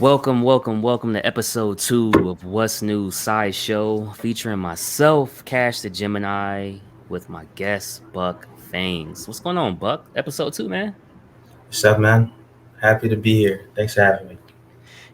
Welcome to episode 2 of What's New Sideshow, featuring myself, Cash the Gemini, with my guest, Buck Fangs. What's going on, Buck? Episode 2, man? What's up, man? Happy to be here. Thanks for having me.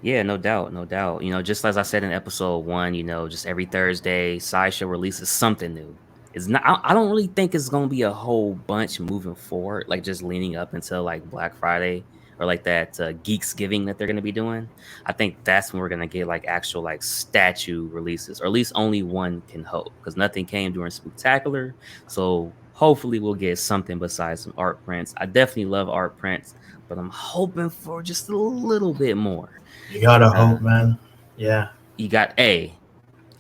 Yeah, no doubt, no doubt. Just as I said in episode 1, just every Thursday, Sideshow releases something new. It's not. I don't really think it's gonna be a whole bunch moving forward, like just leaning up until like Black Friday or like that Geeks Giving that they're gonna be doing. I think that's when we're gonna get like actual like statue releases, or at least only one can hope, because nothing came during Spooktacular. So hopefully we'll get something besides some art prints. I definitely love art prints, but I'm hoping for just a little bit more. You gotta Uh, hope, man. Yeah. you got A.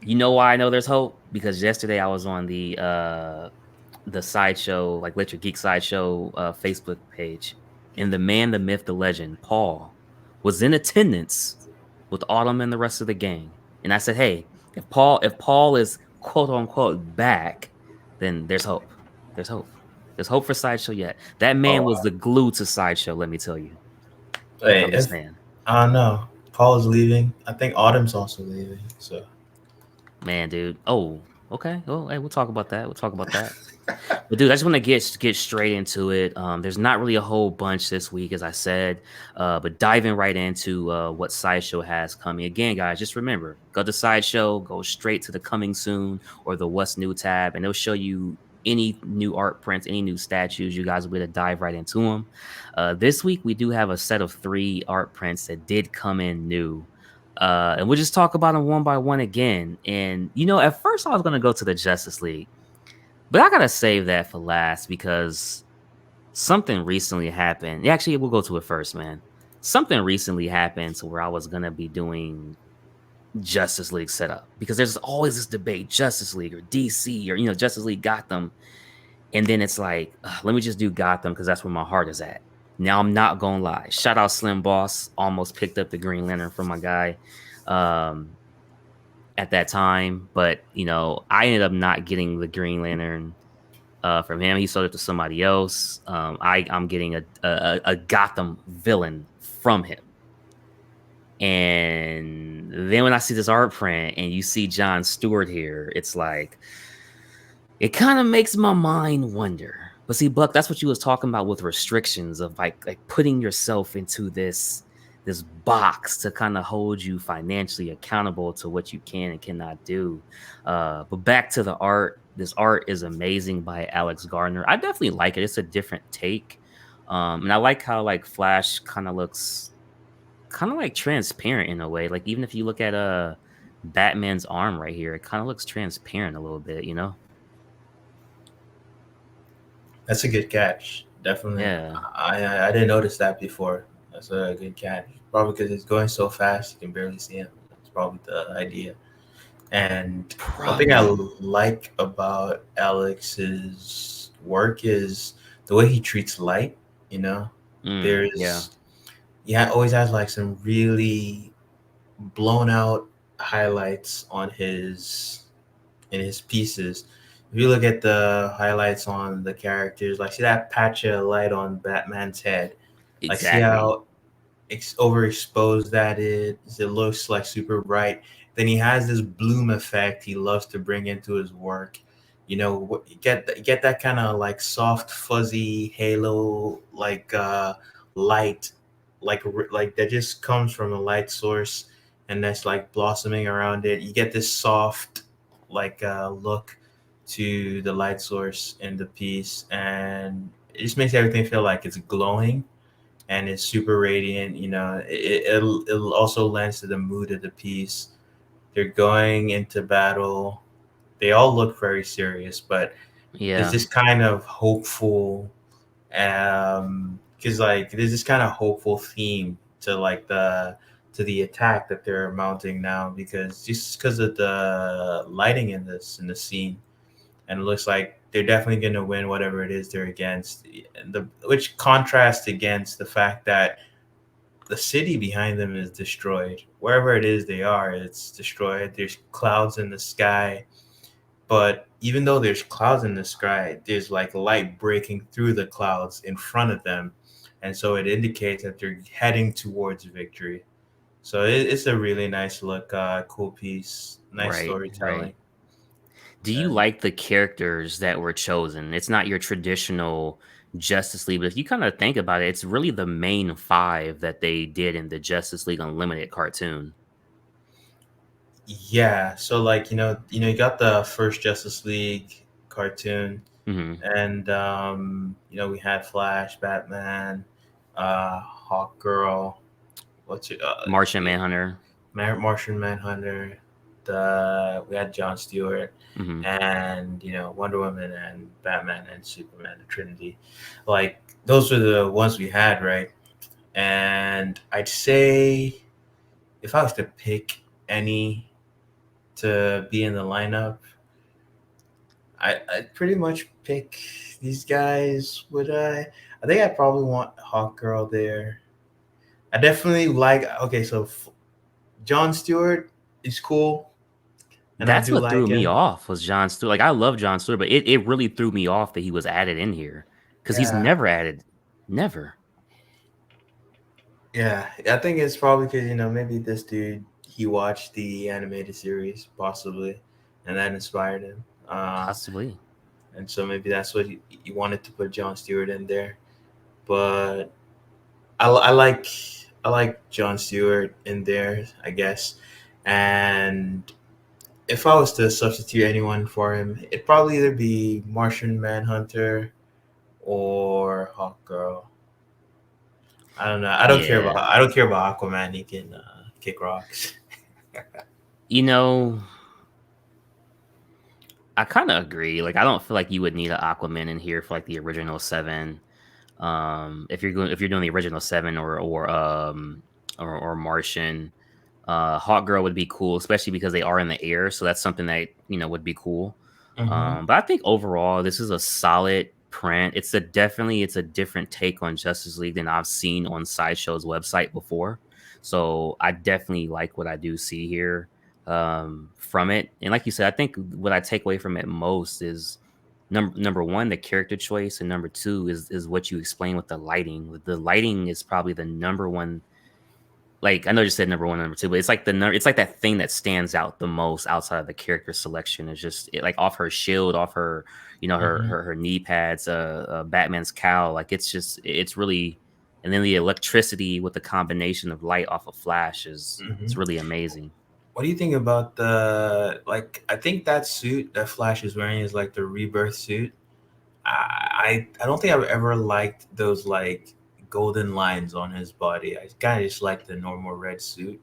You know why I know there's hope? Because yesterday I was on the sideshow, like Let Your Geek Sideshow Facebook page, and the man, the myth, the legend, Paul, was in attendance with Autumn and the rest of the gang. And I said, hey, if Paul is quote unquote back, then there's hope. There's hope. There's hope for Sideshow yet. That man Oh, was the glue to Sideshow, let me tell you. hey, I'm just if saying. I don't know, Paul is leaving. I think Autumn's also leaving. So Man, dude. Oh, okay. Well, hey, we'll talk about that. We'll talk about that. But dude, I just want to get straight into it. There's not really a whole bunch this week, as I said, but diving right into what Sideshow has coming. Again, guys, just remember, go to Sideshow, go straight to the Coming Soon or the What's New tab, and they'll show you any new art prints, any new statues. You guys will be able to dive right into them. This week, we do have a set of 3 art prints that did come in new. And we'll just talk about them one by one again. And, at first I was going to go to the Justice League. But I gotta save that for last because something recently happened. Yeah, actually, we'll go to it first, man. Something recently happened to where I was gonna be doing Justice League setup, because there's always this debate: Justice League or DC, or Justice League Gotham, and then it's like, let me just do Gotham because that's where my heart is at. Now I'm not gonna lie. Shout out Slim Boss, almost picked up the Green Lantern from my guy. Um, at that time, but I ended up not getting the Green Lantern from him. He sold it to somebody else. I'm getting a Gotham villain from him. And then when I see this art print and you see John Stewart here, it's like it kind of makes my mind wonder. But see, Buck, that's what you was talking about with restrictions of like putting yourself into this box to kind of hold you financially accountable to what you can and cannot do. But back to the art. This art is amazing by Alex Gardner. I definitely like it. It's a different take. And I like how like Flash kind of looks kind of like transparent in a way. Like even if you look at Batman's arm right here, it kind of looks transparent a little bit. that's a good catch. Definitely. Yeah. I didn't notice that before. That's a good catch. Probably because it's going so fast you can barely see him. That's probably the idea. And one thing I Probably. like about Alex's work is the way he treats light. You know, Yeah. there's yeah, always has like some really blown out highlights on his in his pieces. If you look at the highlights on the characters, like see that patch of light on Batman's head, like see Exactly. how overexposed that is. It looks like super bright. Then he has this bloom effect he loves to bring into his work. Get that kind of like soft, fuzzy halo, like light, like that just comes from a light source, and that's like blossoming around it. You get this soft, like look to the light source in the piece, and it just makes everything feel like it's glowing and it's super radiant. It'll also lends to the mood of the piece. They're going into battle. They all look very serious, but there's Yeah. this kind of hopeful, because like there's this kind of hopeful theme to like the attack that they're mounting now, because of the lighting in the scene, and it looks like they're definitely going to win whatever it is they're against. Which contrasts against the fact that the city behind them is destroyed. Wherever it is they are, it's destroyed. There's clouds in the sky, but even though there's clouds in the sky, there's like light breaking through the clouds in front of them, and so it indicates that they're heading towards victory. So it's a really nice look, cool piece, nice Right, storytelling. right. Do you And like the characters that were chosen? It's not your traditional Justice League, but if you kind of think about it, it's really the main five that they did in the Justice League Unlimited cartoon. yeah, so like you got the first Justice League cartoon, Hmm. and we had Flash, Batman, Hawk Girl, what's it, Martian Manhunter. Martian Manhunter. We had John Stewart, Hmm. and Wonder Woman and Batman and Superman, the Trinity. Like those were the ones we had, right? And I'd say if I was to pick any to be in the lineup, I'd pretty much pick these guys. Would I? I think I probably want Hawk Girl there. I definitely like. Okay, so John Stewart is cool, and I That's do what threw like me him. off was John Stewart. Like I love John Stewart, but it really threw me off that he was added in here because he's Yeah, never added, never. yeah. I think it's probably because maybe this dude he watched the animated series possibly, and that inspired him. Possibly. And so maybe that's what he wanted to put John Stewart in there. But I like John Stewart in there, I guess. And if I was to substitute anyone for him, it'd probably either be Martian Manhunter or Hawk Girl. I don't know. Yeah. I don't care about Aquaman. He can kick rocks. You know, I kind of agree. Like, I don't feel like you would need an Aquaman in here for like the original seven. If you're doing the original seven or Martian, Hawk Girl would be cool, especially because they are in the air. So that's something that would be cool. Hmm. But I think overall, this is a solid print. It's a different take on Justice League than I've seen on Sideshow's website before. So I definitely like what I do see here from it. And like you said, I think what I take away from it most is number one, the character choice, and number two is what you explain with the lighting. The lighting is probably the number one. Like I know you said number one, number two, but it's like that thing that stands out the most outside of the character selection. Is just like off her shield, off her, Hmm. her knee pads, Batman's cowl. Like it's really, and then the electricity with the combination of light off of Flash is Hmm. it's really amazing. What do you think about the like? I think that suit that Flash is wearing is like the rebirth suit. I don't think I've ever liked those like golden lines on his body. I kind of just like the normal red suit.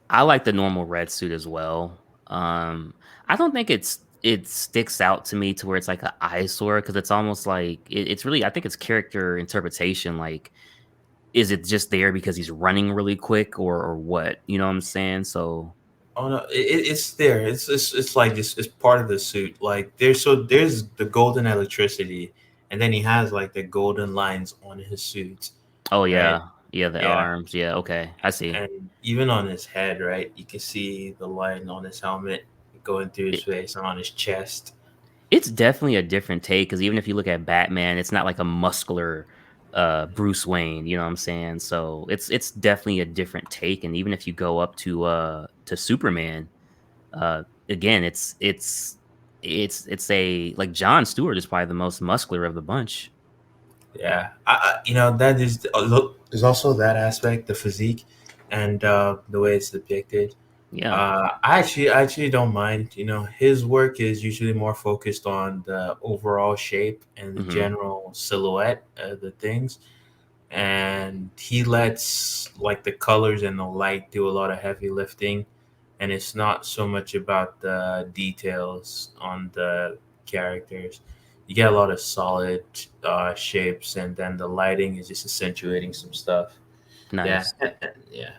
I like the normal red suit as well. I don't think it sticks out to me to where it's like an eyesore because it's almost like it's really I think it's character interpretation. Like, is it just there because he's running really quick or what? You know what I'm saying? So Oh no, it's there. It's like it's part of the suit. Like there's the golden electricity, and then he has like the golden lines on his suit, oh right? yeah, yeah, the Yeah, arms, yeah, okay, I see. and even on his head, right? You can see the line on his helmet going through his It, face and on his chest. it's definitely a different take because even if you look at Batman, it's not like a muscular Bruce Wayne. You know what I'm saying? So it's definitely a different take. And even if you go up to Superman, again, it's a like John Stewart is probably the most muscular of the bunch. Yeah, that is look. There's also that aspect, the physique, and the way it's depicted. Yeah. I actually don't mind. His work is usually more focused on the overall shape and the Hmm. general silhouette of the things, and he lets like the colors and the light do a lot of heavy lifting, and it's not so much about the details on the characters. You get a lot of solid shapes, and then the lighting is just accentuating some stuff. Yeah, Nice. yeah.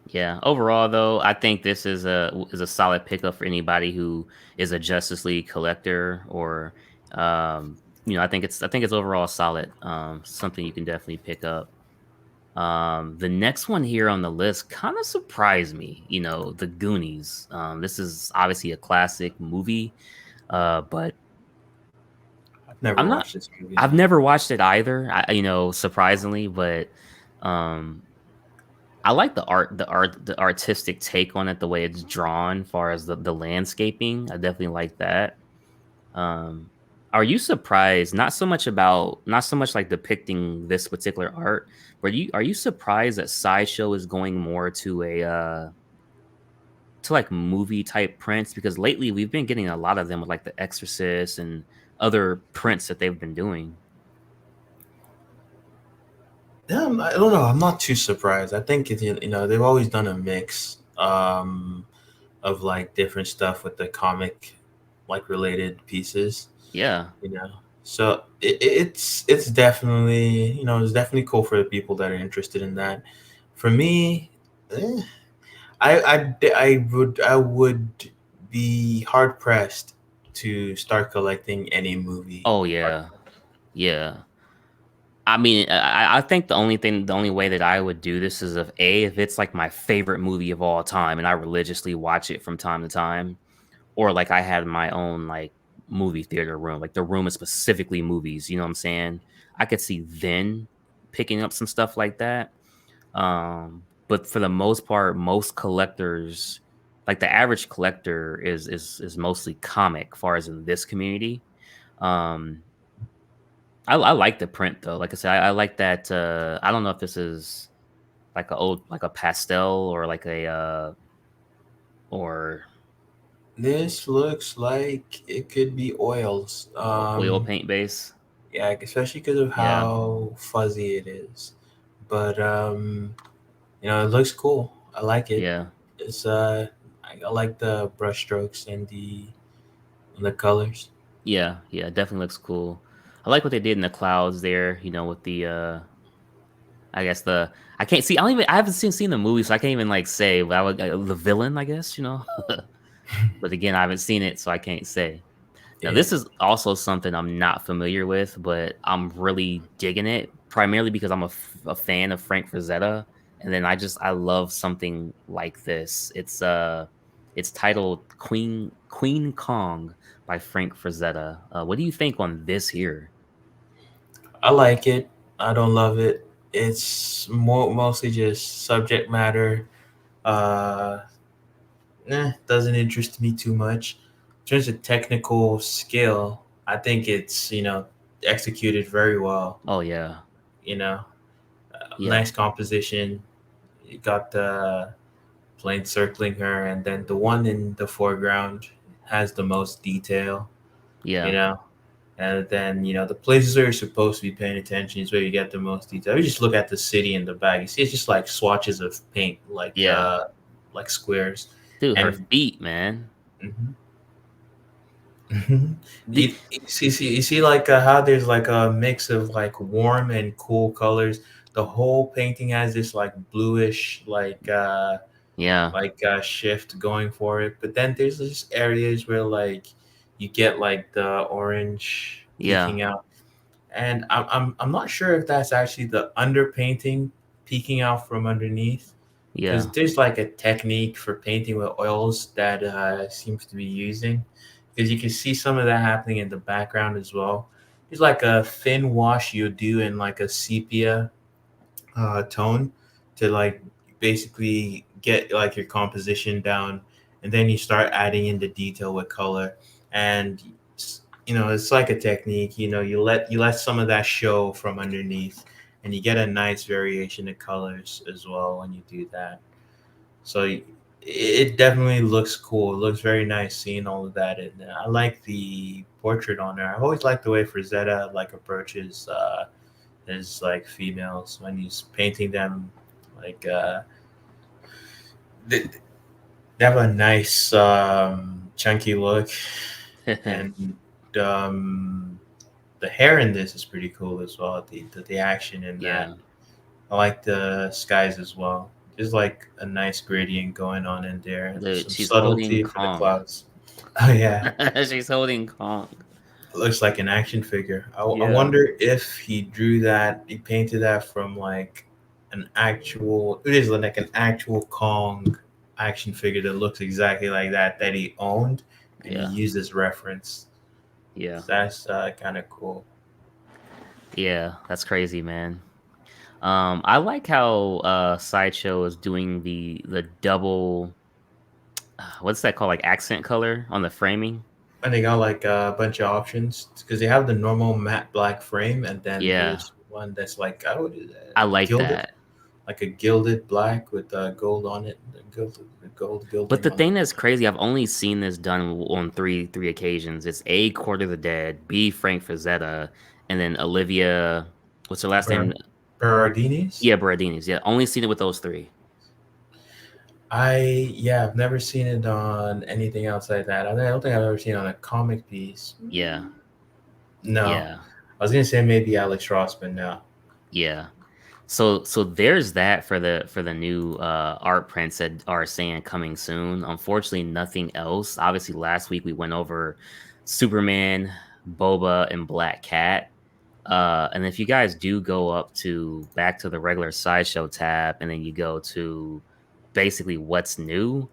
Yeah. Overall, though, I think this is a solid pickup for anybody who is a Justice League collector or I think it's overall solid. Something you can definitely pick up. The next one here on the list kind of surprised me. The Goonies. This is obviously a classic movie, but I've never I'm not. watched this movie. I've never watched it either. Surprisingly, but um, I like the artistic take on it, the way it's drawn, far as the landscaping. I definitely like that. Um, are you surprised? Not so much like depicting this particular art, but are you surprised that Sideshow is going more to like movie type prints? Because lately we've been getting a lot of them with like The Exorcist and other prints that they've been doing. Yeah, I don't know. I'm not too surprised. I think they've always done a mix of like different stuff with the comic like related pieces. Yeah. You know, so it's definitely it's definitely cool for the people that are interested in that. For me, eh, I would be hard pressed to start collecting any movie Oh art. yeah. Yeah. I mean, I think the only way that I would do this is if it's like my favorite movie of all time and I religiously watch it from time to time, or like I had my own like movie theater room, like the room is specifically movies. You know what I'm saying? I could see then picking up some stuff like that. But for the most part, most collectors, like the average collector, is mostly comic, far as in this community. Um, I like the print though. Like I said, I like that. I don't know if this is like a old like a pastel or like a or This looks like it could be oils. oil paint base. Yeah, especially because of Yeah, how fuzzy it is. But it looks cool. I like it. yeah, It's I like the brush strokes and the colors. yeah. It definitely looks cool. I like what they did in the clouds there. With the I guess I can't see. I haven't seen the movie, so I can't even like say. But the villain, I guess. But again, I haven't seen it, so I can't say. Now, Yeah, this is also something I'm not familiar with, but I'm really digging it, primarily because I'm a fan of Frank Frazetta, and then I love something like this. It's titled Queen Kong by Frank Frazetta. What do you think on this here? I like it. I don't love it. It's mostly just subject matter. Uh, doesn't interest me too much. In terms of technical skill, I think it's executed very well. Oh yeah, You know, yeah, nice composition. You got the plane circling her, and then the one in the foreground has the most detail. You yeah, know, and then the places where you're supposed to be paying attention is where you get the most detail. You just look at the city in the back. You see, it's just like swatches of paint, yeah, like squares, dude, her and feet, man. mhm. Mhm. The, You see like how there's like a mix of like warm and cool colors. The whole painting has this like bluish yeah, shift going for it. But then there's just areas where like you get like the orange yeah, peeking out, and I'm not sure if that's actually the underpainting peeking out from underneath, because yeah, there's like a technique for painting with oils that seems to be using, because you can see some of that happening in the background as well. There's like a thin wash you do in like a sepia tone to like basically get like your composition down, and then you start adding in the detail with color, and it's like a technique. You let some of that show from underneath, and you get a nice variation of colors as well when you do that. So it definitely looks cool. It looks very nice seeing all of that, and I like the portrait on there. I've always liked the way Frazetta like approaches his like females when he's painting them. Like they have a nice chunky look, and um, the hair in this is pretty cool as well. The action in that. yeah. I like the skies as well. There's like a nice gradient going on in there. Dude, Some she's holding subtlety for the Kong. clouds. Oh yeah, She's holding Kong. looks like an action figure. I Yeah, wonder if he drew that, he painted that from like an actual, it is like an actual Kong action figure that looks exactly like that he owned, and he yeah, used as reference. yeah, So that's kind of cool. yeah. That's crazy, man. I like how Sideshow is doing the double what's that called, like accent color on the framing. And they got like a bunch of options because they have the normal matte black frame, and then Yeah, there's one that's like I would I like gilded, that. like a gilded black with gold on it, the gold But gilding the on it. thing that's crazy, I've only seen this done on three occasions. It's A, Court of the Dead, B, Frank Frazetta, and then Olivia. What's her last name? Ber- Berardinis. Yeah, Berardini's. Yeah, only seen it with those three. I've never seen it on anything outside that. I don't think I've ever seen it on a comic piece. Yeah, No, yeah, I was gonna say maybe Alex Ross, but no. yeah. So there's that for the new art prints that are saying coming soon. Unfortunately, nothing else. Obviously, last week we went over Superman, Boba, and Black Cat. And if you guys do go up to back to the regular Sideshow tab, and then you go to basically what's new,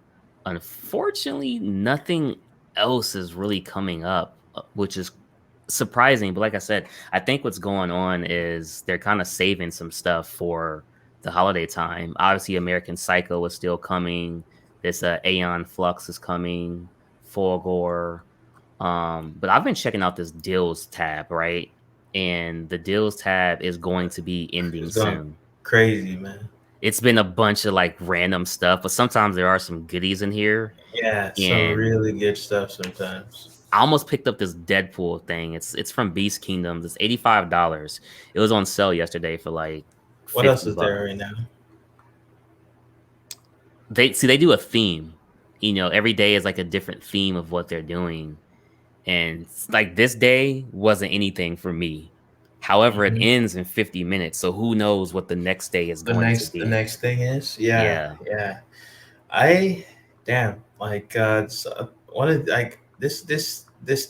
unfortunately, nothing else is really coming up, which is surprising. But like I said, I think what's going on is they're kind of saving some stuff for the holiday time. Obviously, American Psycho is still coming. This Aeon Flux is coming. Fulgore. But I've been checking out this deals tab, right? And the deals tab is going to be ending It's going soon. crazy, man. It's been a bunch of like random stuff, but sometimes there are some goodies in here. Yeah, some And really good stuff sometimes. I almost picked up this Deadpool thing. It's from Beast Kingdoms. It's $85. It was on sale yesterday for like What else 50 is there bucks. right now? They do a theme. Every day is like a different theme of what they're doing. And like this day wasn't anything for me. However, it Hmm. ends in 50 minutes. So who knows what the next day is The going to next the be. next thing is yeah, Yeah, yeah. I damn like it's, one of like this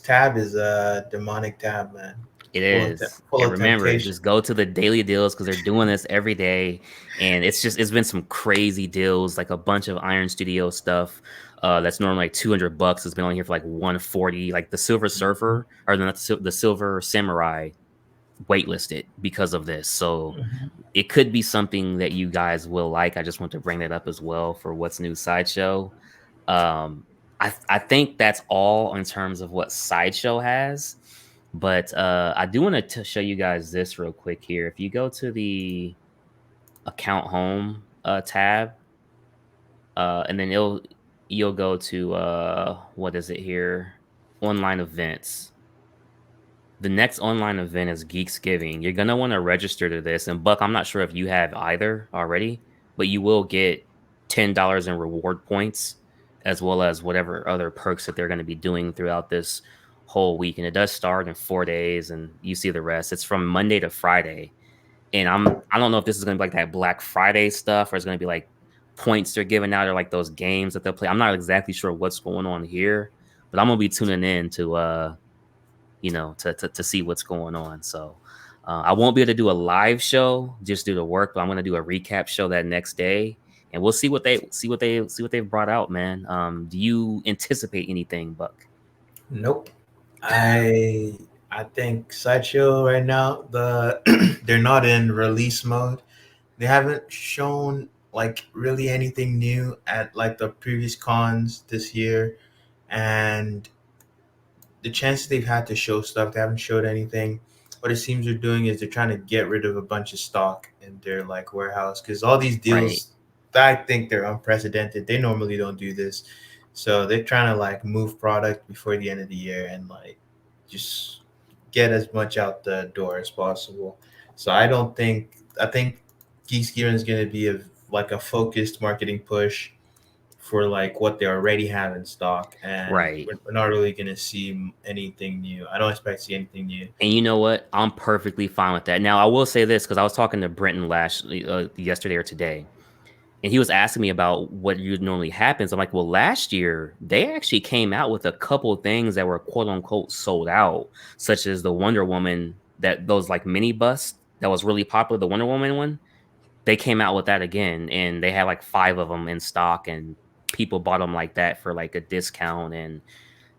tab is a demonic tab, man. it Full is. And of remember, temptation. just go to the daily deals because they're doing this every day. And it's been some crazy deals, like a bunch of Iron Studio stuff. That's normally like 200 bucks. It's been on here for like 140. Like the Silver Mhm. Surfer or the Silver Samurai waitlisted because of this. So Mhm. it could be something that you guys will like. I just want to bring that up as well for what's new Sideshow. Um, I think that's all in terms of what Sideshow has. But I do want to show you guys this real quick here. If you go to the account home tab, and then you'll go to what is it here? Online events. The next online event is Geeksgiving. You're gonna want to register to this. And Buck, I'm not sure if you have either already, but you will get $10 in reward points, as well as whatever other perks that they're going to be doing throughout this whole week. And it does start in 4 days, and you see the rest. It's from Monday to Friday. And I don't know if this is gonna be like that Black Friday stuff, or it's gonna be like points they're giving out, or like those games that they'll play. I'm not exactly sure what's going on here, but I'm gonna be tuning in to to see what's going on. So I won't be able to do a live show just due to work, but I'm gonna do a recap show that next day, and we'll see what they've brought out, man. Do you anticipate anything, Buck? Nope. I I think Sideshow right now they're not in release mode. They haven't shown like really anything new at like the previous cons this year, and the chances they've had to show stuff, they haven't showed anything. What it seems they're doing is they're trying to get rid of a bunch of stock in their like warehouse because all these Right. deals, I think they're unprecedented. They normally don't do this, so they're trying to like move product before the end of the year and like just get as much out the door as possible. So I think Geekscape is going to be like a focused marketing push for like what they already have in stock, and Right. we're not really gonna see anything new. I don't expect to see anything new. And you know what? I'm perfectly fine with that. Now, I will say this because I was talking to Brenton last yesterday or today, and he was asking me about what normally happens. I'm like, well, last year they actually came out with a couple of things that were quote unquote sold out, such as the Wonder Woman, that those like mini bus that was really popular, the Wonder Woman one. They came out with that again, and they had like five of them in stock, and people bought them like that for like a discount. And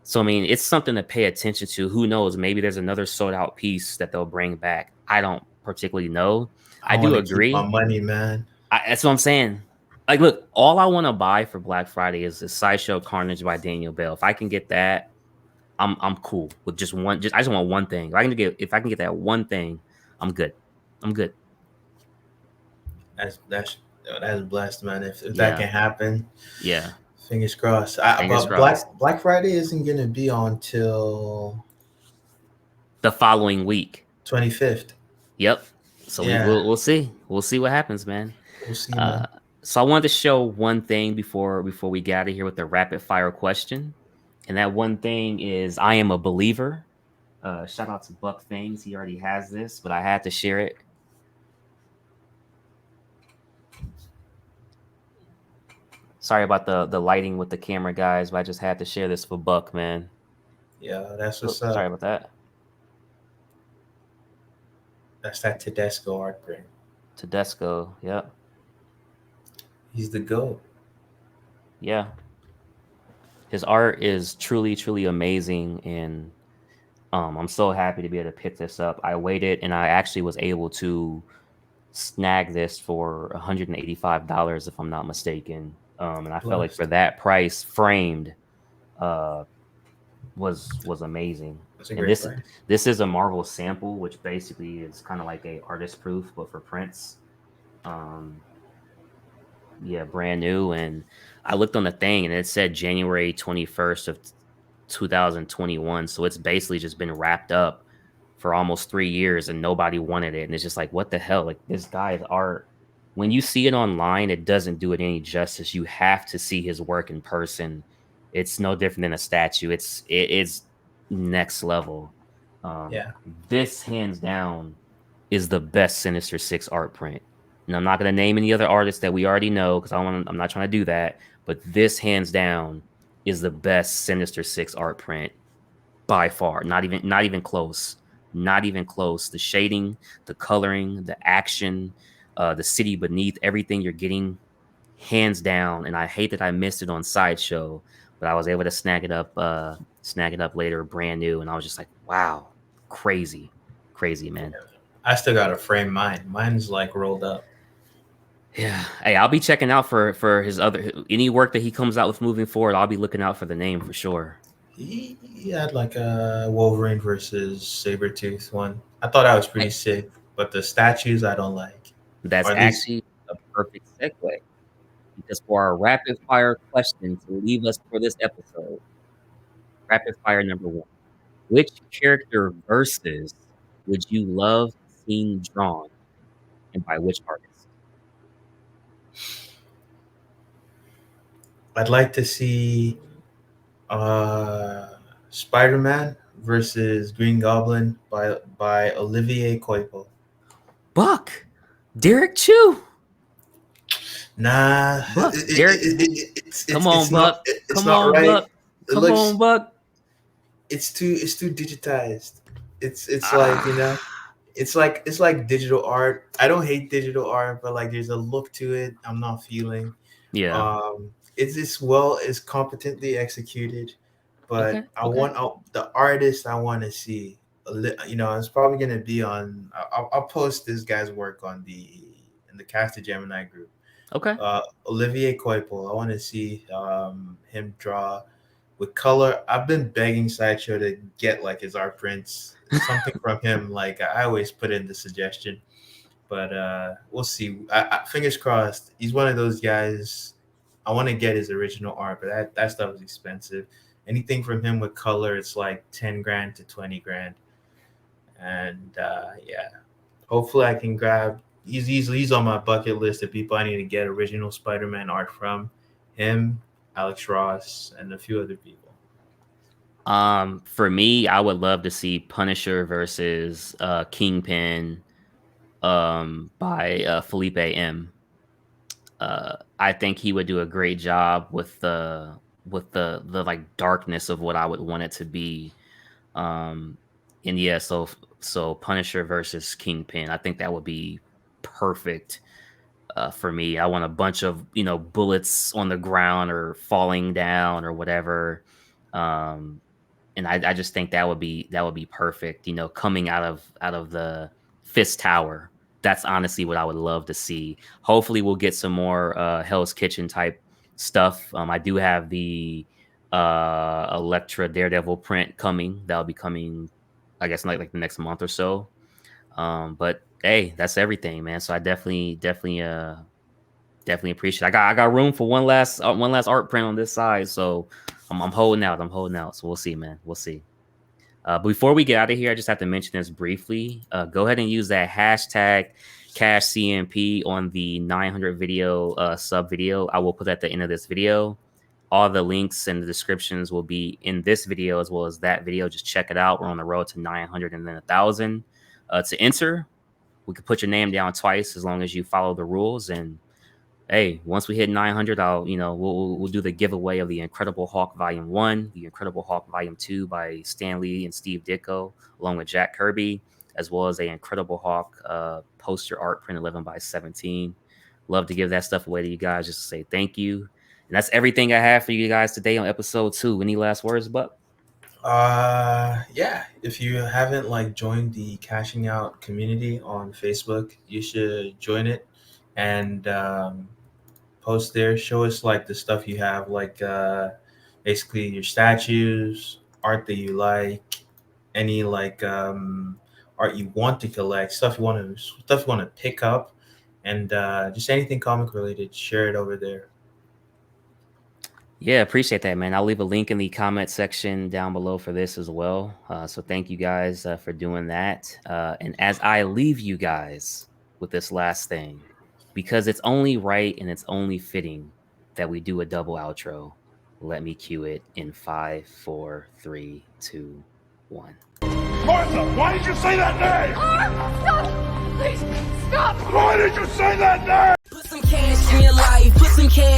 so, I mean, it's something to pay attention to. Who knows? Maybe there's another sold out piece that they'll bring back. I don't particularly know. I I do want to keep my agree. money, man. That's what I'm saying. Like, look, all I want to buy for Black Friday is the Sideshow Carnage by Daniel Bell. If I can get that, I'm cool with just one. Just I just want one thing. If I can get that one thing, I'm good. I'm good. That's that's that's blessed, man. If that Yeah, can happen, yeah. fingers crossed. Fingers But crossed. Black Friday isn't gonna be on till The following week. 25th. Yep. So Yeah, we'll see. We'll see what happens, man. we'll see, Uh, man. so I wanted to show one thing before we get out of here with the rapid fire question, and that one thing is I am a believer. Shout out to Buck Things. He already has this, but I had to share it. Sorry about the lighting with the camera, guys, but I just had to share this for Buck, man. Yeah, that's Oh, what's sorry up. about that. That's that Tedesco art print. Tedesco. Yep. He's the GOAT. Yeah. His art is truly, truly amazing, and I'm so happy to be able to pick this up. I waited, and I actually was able to snag this for $185, if I'm not mistaken. And I felt like for Blessed. that price, framed, uh, was amazing. That's a And great price. this is a Marvel sample, which basically is kind of like a artist proof, but for prints. Um, yeah, brand new. And I looked on the thing, and it said January 21st of 2021. So it's basically just been wrapped up for almost 3 years, and nobody wanted it. And it's just like, what the hell? Like, this guy's art, when you see it online, it doesn't do it any justice. You have to see his work in person. It's no different than a statue. It's next level. Yeah. This hands down is the best Sinister Six art print. And I'm not going to name any other artists that we already know because I'm not trying to do that. But this hands down is the best Sinister Six art print by far. Not even close. Not even close. The shading, the coloring, the action, the city beneath, everything you're getting, hands down. And I hate that I missed it on Sideshow, but I was able to snag it up later, brand new. And I was just like, wow, crazy, crazy, man. I still gotta frame mine. Mine's like rolled up. Yeah. Hey, I'll be checking out for his other any work that he comes out with moving forward. I'll be looking out for the name for sure. He had like a Wolverine versus Sabretooth one. I thought that was pretty Hey, sick, but the statues I don't like. that's Or at least actually a perfect segue because for our rapid fire question to leave us for this episode, rapid fire number one. Which character versus would you love seeing drawn and by which artist? I'd like to see uh Spider-Man versus Green Goblin by Olivier Coipel. Buck. Derek Chu. Nah, Buck. Derek. Come on, Buck. it's Come not on, right. Buck. It Come looks on, Buck. it's too digitized. It's like, you know, Ah. it's like digital art. I don't hate digital art, but like there's a look to it I'm not feeling. Yeah. It's competently executed, but Okay. Okay. the artist I want to see. You know, it's probably gonna be on. I'll post this guy's work on the Cast of Gemini group. Okay. Olivier Coipel. I want to see him draw with color. I've been begging Sideshow to get like his art prints, something from him. Like I always put in the suggestion, but we'll see. Fingers crossed. He's one of those guys. I want to get his original art, but that stuff is expensive. Anything from him with color, it's like 10 grand to 20 grand, and yeah, hopefully I can grab. He's on my bucket list of people I need to get original Spider-Man art from. Him, Alex Ross, and a few other people. For me, I would love to see Punisher versus Kingpin by Felipe M. I think he would do a great job with the like darkness of what I would want it to be. Um, and yeah, so Punisher versus Kingpin, I think that would be perfect for me. I want a bunch of bullets on the ground or falling down or whatever. Um, and I just think that would be perfect. Coming out of the Fist Tower. That's honestly what I would love to see. Hopefully, we'll get some more Hell's Kitchen type stuff. I do have the Elektra Daredevil print coming. That'll be coming, I guess, like the next month or so. But hey, that's everything, man. So I definitely appreciate it. I got room for one last art print on this side. So I'm holding out. I'm holding out. So we'll see, man. We'll see. Before we get out of here, I just have to mention this briefly. Go ahead and use that hashtag CashCMP on the 900 video sub video. I will put at the end of this video. All the links and the descriptions will be in this video as well as that video. Just check it out. We're on the road to 900 and then 1,000. To enter, we could put your name down twice as long as you follow the rules. And hey, once we hit 900, we'll do the giveaway of the Incredible Hulk Volume 1, the Incredible Hulk Volume 2 by Stan Lee and Steve Ditko, along with Jack Kirby, as well as a Incredible Hulk poster art print 11 by 17. Love to give that stuff away to you guys just to say thank you. And that's everything I have for you guys today on episode 2. Any last words, Buck? Yeah, if you haven't like joined the Cashing Out community on Facebook, you should join it and post there. Show us like the stuff you have, like basically your statues, art that you like, any like art you want to collect, stuff you want to pick up, and just anything comic related. Share it over there. Yeah, appreciate that, man. I'll leave a link in the comment section down below for this as well. So thank you guys for doing that. And as I leave you guys with this last thing, because it's only right and it's only fitting that we do a double outro, let me cue it in 5, 4, 3, 2, 1. Martha, why did you say that name? Stop! Please, stop! Why did you say that name? Put some cash in your life, put some cash